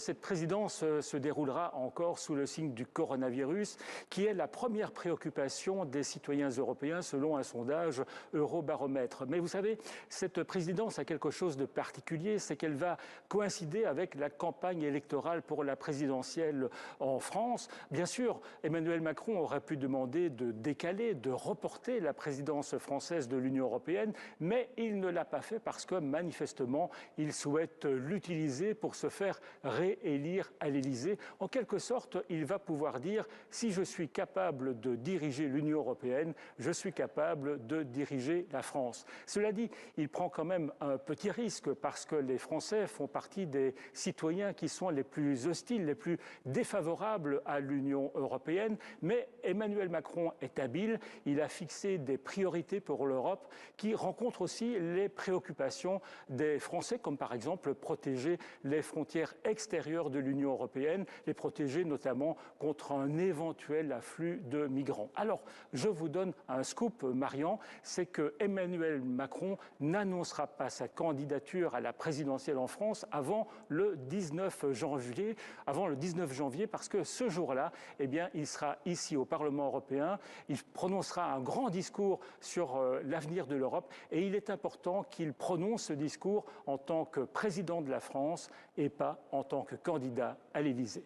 Cette présidence se déroulera encore sous le signe du coronavirus, qui est la première préoccupation des citoyens européens selon un sondage Eurobaromètre. Mais vous savez, cette présidence a quelque chose de particulier, c'est qu'elle va coïncider avec la campagne électorale pour la présidentielle en France. Bien sûr, Emmanuel Macron aurait pu demander de décaler, de reporter la présidence française de l'Union européenne, mais il ne l'a pas fait parce que manifestement, il souhaite l'utiliser pour se faire réélire à l'Élysée. En quelque sorte, il va pouvoir dire « si je suis capable de diriger l'Union européenne, je suis capable de diriger la France ». Cela dit, il prend quand même un petit risque parce que les Français font partie des citoyens qui sont les plus hostiles, les plus défavorables à l'Union européenne. Mais Emmanuel Macron est habile, il a fixé des priorités pour l'Europe qui rencontrent aussi les préoccupations des Français, comme par exemple protéger les frontières extérieures de l'Union européenne, les protéger notamment contre un éventuel afflux de migrants. Alors, je vous donne un scoop, Marian, c'est que Emmanuel Macron n'annoncera pas sa candidature à la présidentielle en France avant le 19 janvier, parce que ce jour-là, eh bien, il sera ici au Parlement européen, il prononcera un grand discours sur l'avenir de l'Europe et il est important qu'il prononce ce discours en tant que président de la France et pas en tant que candidat à l'Élysée.